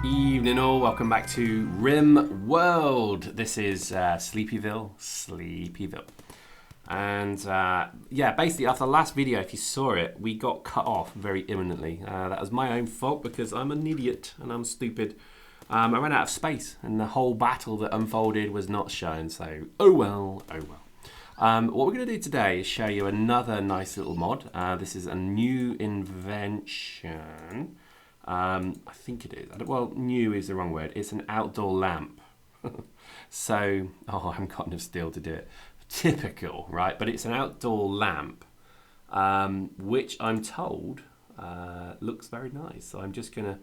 Evening all, welcome back to RimWorld. This is Sleepyville. And yeah, basically after the last video, if you saw it, we got cut off very imminently. That was my own fault because I'm an idiot and I'm stupid. I ran out of space and the whole battle that unfolded was not shown, so oh well. What we're going to do today is show you another nice little mod. This is a new invention. I think it is. Well, new is the wrong word. It's an outdoor lamp. So, I haven't got enough steel to do it. Typical, right? But it's an outdoor lamp, which I'm told looks very nice. So I'm just gonna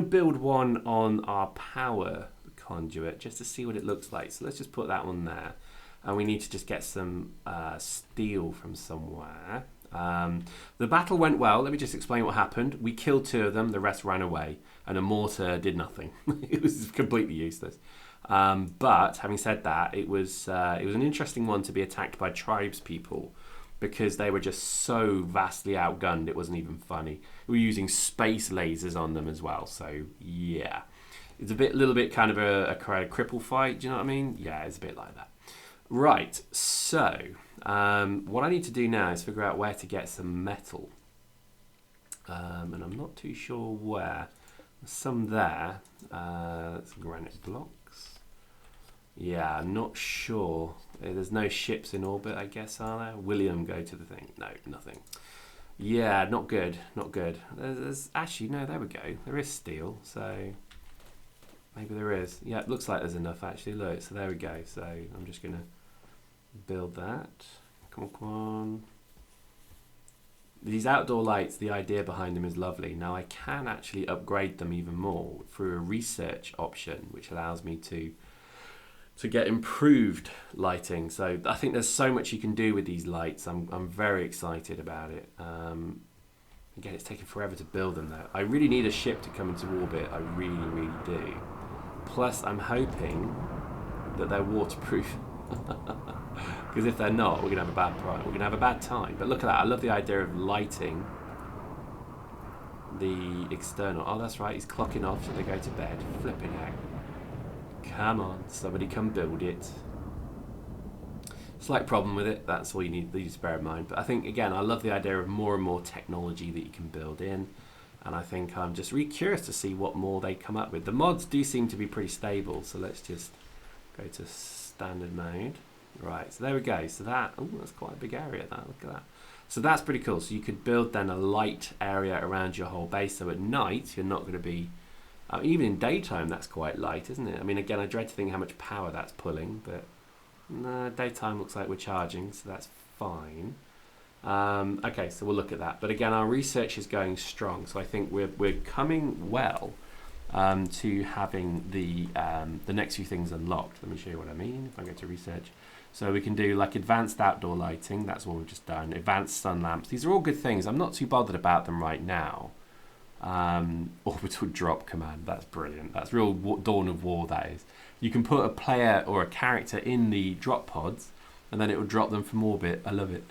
build one on our power conduit just to see what it looks like. So let's just put that one there, and we need to just get some steel from somewhere. The battle went well. Let me just explain what happened. We killed 2 of them, the rest ran away, and a mortar did nothing. It was completely useless. But having said that, it was an interesting one to be attacked by tribespeople because they were just so vastly outgunned it wasn't even funny. We were using space lasers on them as well, so yeah. It's a little bit kind of a cripple fight, do you know what I mean? Yeah, it's a bit like that. Right, so what I need to do now is figure out where to get some metal. And I'm not too sure where. There's some there. Some granite blocks. Yeah, I'm not sure. There's no ships in orbit, I guess, are there? William, go to the thing. No, nothing. Yeah, not good, not good. There's actually, no, there we go. There is steel, so maybe there is. Yeah, it looks like there's enough, actually. Look, so there we go. So I'm just going to build that. Come on. These outdoor lights, the idea behind them is lovely. Now I can actually upgrade them even more through a research option, which allows me to get improved lighting. So I think there's so much you can do with these lights. I'm very excited about it. Again, it's taken forever to build them though. I really need a ship to come into orbit. I really, really do. Plus, I'm hoping that they're waterproof. Because if they're not, we're gonna have a bad time. But look at that! I love the idea of lighting the external. Oh, that's right. He's clocking off, so they go to bed. Flipping out! Come on, somebody come build it. Slight problem with it. That's all you need to bear in mind. But I think again, I love the idea of more and more technology that you can build in. And I think I'm just really curious to see what more they come up with. The mods do seem to be pretty stable. So let's just go to standard mode. Right, so there we go. So that's quite a big area. Look at that. So that's pretty cool. So you could build then a light area around your whole base. So at night, you're not going to be, even in daytime, that's quite light, isn't it? I mean, again, I dread to think how much power that's pulling, but no, daytime looks like we're charging, so that's fine. Okay, so we'll look at that. But again, our research is going strong. So I think we're coming well to having the next few things unlocked. Let me show you what I mean. If I go to research. So we can do like advanced outdoor lighting. That's what we've just done. Advanced sun lamps. These are all good things. I'm not too bothered about them right now. Orbital drop command. That's brilliant. That's real Dawn of War, that is. You can put a player or a character in the drop pods and then it will drop them from orbit. I love it.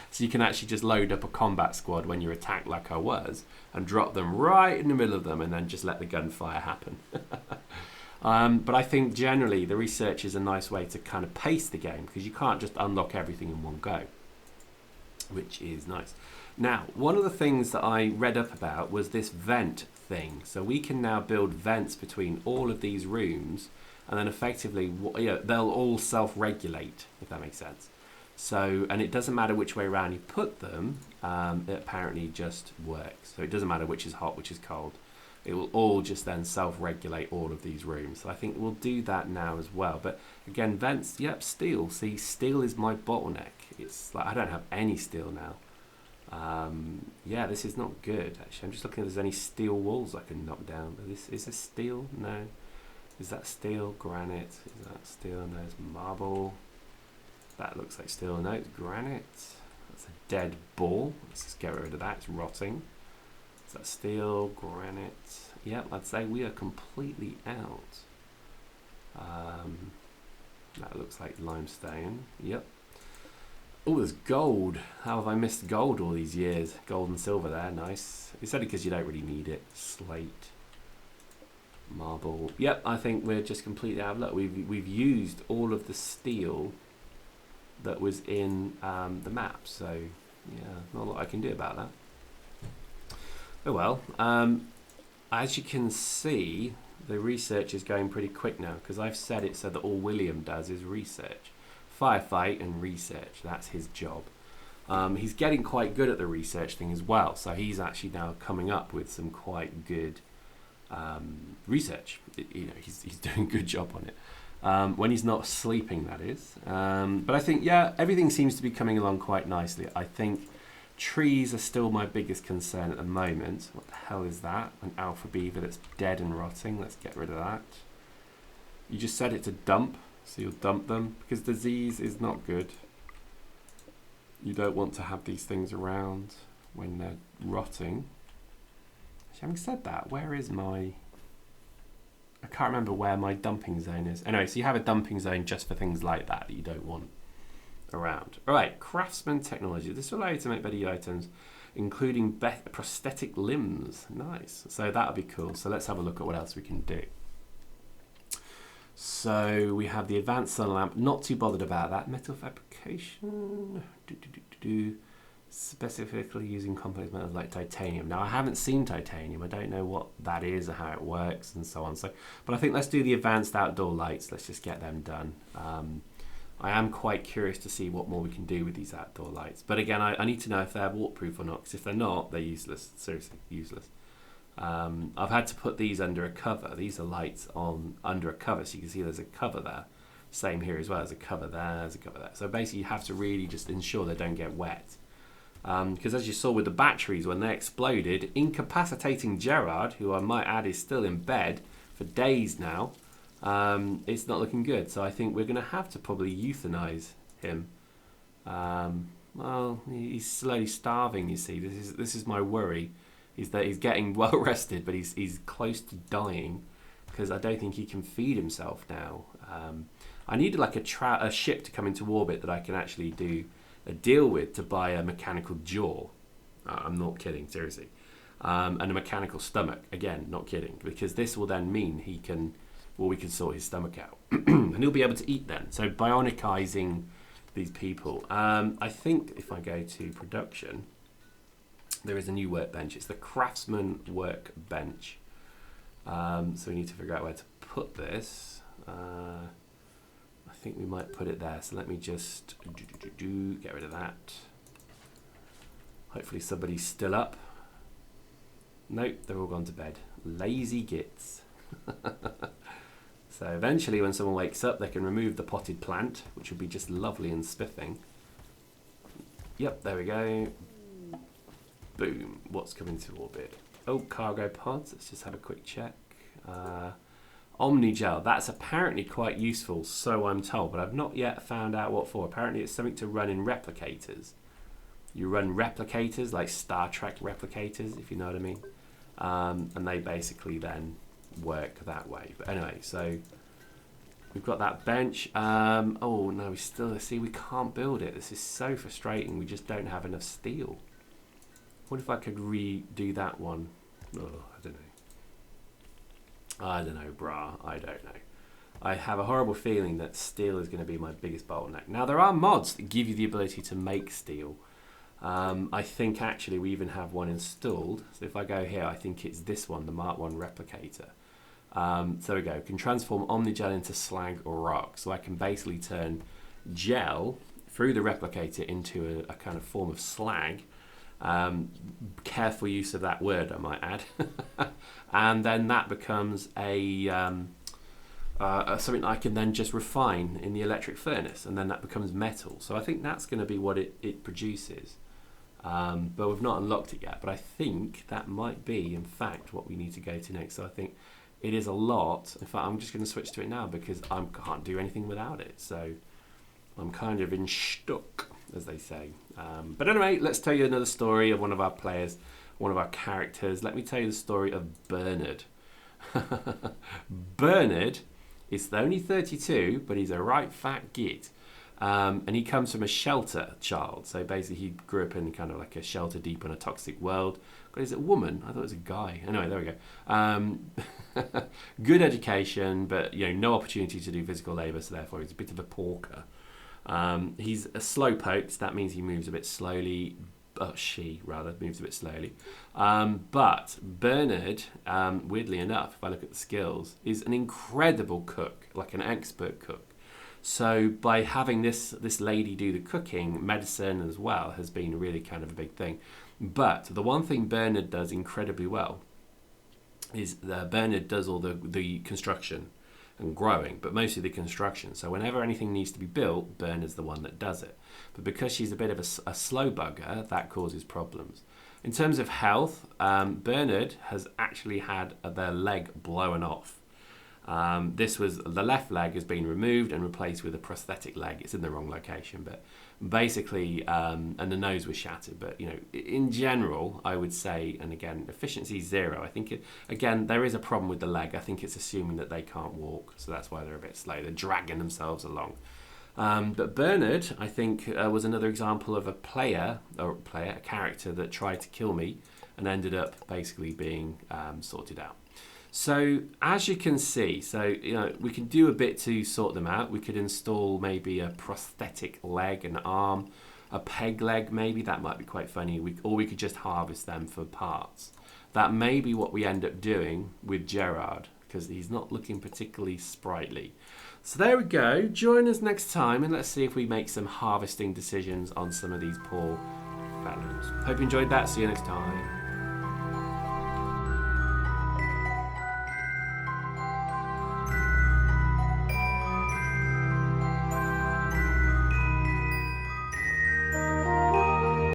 So you can actually just load up a combat squad when you're attacked like I was and drop them right in the middle of them and then just let the gunfire happen. But I think generally the research is a nice way to kind of pace the game because you can't just unlock everything in one go, which is nice. Now, one of the things that I read up about was this vent thing. So we can now build vents between all of these rooms and then effectively they'll all self-regulate, if that makes sense. So, and it doesn't matter which way around you put them, it apparently just works. So it doesn't matter which is hot, which is cold. It will all just then self-regulate all of these rooms. So I think we'll do that now as well. But again, vents, yep, steel. See, steel is my bottleneck. It's like I don't have any steel now. Yeah, this is not good, actually. I'm just looking if there's any steel walls I can knock down. But is this steel? No. Is that steel? Granite? Is that steel? No, it's marble. That looks like steel. No, it's granite. That's a dead ball. Let's just get rid of that. It's rotting. Is that steel? Granite? Yep, I'd say we are completely out. That looks like limestone. Yep. Oh, there's gold. How have I missed gold all these years? Gold and silver there, nice. It's only because you don't really need it. Slate. Marble. Yep, I think we're just completely out of luck. We've used all of the steel that was in the map, so yeah, not a lot I can do about that. Oh well. As you can see, the research is going pretty quick now because I've set it so that all William does is research. Firefight and research, that's his job. He's getting quite good at the research thing as well, so he's actually now coming up with some quite good research. He's doing a good job on it. When he's not sleeping, that is. But I think, yeah, everything seems to be coming along quite nicely. I think trees are still my biggest concern at the moment. What the hell is that? An alpha beaver that's dead and rotting. Let's get rid of that. You just set it to dump, so you'll dump them, because disease is not good. You don't want to have these things around when they're rotting. Having said that, where is my... I can't remember where my dumping zone is. Anyway, so you have a dumping zone just for things like that you don't want around. All right, craftsman technology. This will allow you to make better items, including prosthetic limbs. Nice. So that'll be cool. So let's have a look at what else we can do. So we have the advanced sun lamp. Not too bothered about that. Metal fabrication. Specifically using complex metals like titanium. Now I haven't seen titanium. I don't know what that is or how it works and so on. So, but I think let's do the advanced outdoor lights. Let's just get them done. I am quite curious to see what more we can do with these outdoor lights. But again, I need to know if they're waterproof or not. Because if they're not, they're useless. Seriously, useless. I've had to put these under a cover. These are lights on under a cover, so you can see there's a cover there. Same here as well. There's a cover there. There's a cover there. So basically, you have to really just ensure they don't get wet. Because as you saw with the batteries, when they exploded, incapacitating Gerard, who I might add is still in bed for days now, it's not looking good. So I think we're going to have to probably euthanize him. Well, he's slowly starving, you see. This is my worry, is that he's getting well rested, but he's close to dying because I don't think he can feed himself now. I need like a ship to come into orbit that I can actually do a deal with to buy a mechanical jaw. I'm not kidding, seriously. And a mechanical stomach, again, not kidding, because this will then mean we can sort his stomach out and he'll be able to eat then. So bionicizing these people. I think if I go to production, there is a new workbench. It's the craftsman workbench. So we need to figure out where to put this. I think we might put it there. So let me just get rid of that. Hopefully somebody's still up. Nope, they're all gone to bed. Lazy gits. So eventually when someone wakes up, they can remove the potted plant, which would be just lovely and spiffing. Yep, there we go. Boom. What's coming to orbit? Oh, cargo pods. Let's just have a quick check. Omnigel, that's apparently quite useful, so I'm told, but I've not yet found out what for. Apparently it's something to run in replicators. You run replicators, like Star Trek replicators, if you know what I mean. And they basically then work that way. But anyway, so we've got that bench. Oh no, we can't build it. This is so frustrating. We just don't have enough steel. What if I could redo that one? Oh, I don't know, brah. I don't know. I have a horrible feeling that steel is going to be my biggest bottleneck. Now, there are mods that give you the ability to make steel. I think, actually, we even have one installed. So if I go here, I think it's this one, the Mark 1 replicator. So there we go. Can transform Omnigel into slag or rock. So I can basically turn gel through the replicator into a kind of form of slag. Careful use of that word, I might add. And then that becomes something I can then just refine in the electric furnace, and then that becomes metal. So I think that's going to be what it produces. But we've not unlocked it yet. But I think that might be, in fact, what we need to go to next. So I think it is a lot. In fact, I'm just going to switch to it now because I can't do anything without it. So I'm kind of in stuck, as they say. But anyway, let's tell you another story of one of our players, one of our characters. Let me tell you the story of Bernhard. Bernhard is only 32, but he's a right fat git. And he comes from a shelter child. So basically he grew up in kind of like a shelter deep in a toxic world. God, is it a woman? I thought it was a guy. Anyway, there we go. Good education, but no opportunity to do physical labour, so therefore he's a bit of a porker. He's a slowpoke, so that means he moves a bit slowly. She rather moves a bit slowly. But Bernhard, weirdly enough, if I look at the skills, is an incredible cook, like an expert cook. So by having this lady do the cooking, medicine as well has been really kind of a big thing. But the one thing Bernhard does incredibly well is that Bernhard does all the construction and growing, but mostly the construction. So whenever anything needs to be built, Bernhard's the one that does it. But because she's a bit of a slow bugger, that causes problems. In terms of health, Bernhard has actually had their leg blown off. The left leg has been removed and replaced with a prosthetic leg. It's in the wrong location, but basically, and the nose was shattered. But in general, I would say, and again, efficiency 0. I think again there is a problem with the leg. I think it's assuming that they can't walk, so that's why they're a bit slow. They're dragging themselves along. But Bernhard, I think, was another example of a character that tried to kill me and ended up basically being sorted out. So as you can see, we can do a bit to sort them out. We could install maybe a prosthetic leg, an arm, a peg leg maybe. That might be quite funny. Or we could just harvest them for parts. That may be what we end up doing with Gerard, because he's not looking particularly sprightly. So there we go. Join us next time and let's see if we make some harvesting decisions on some of these poor fellows. Hope you enjoyed that. See you next time.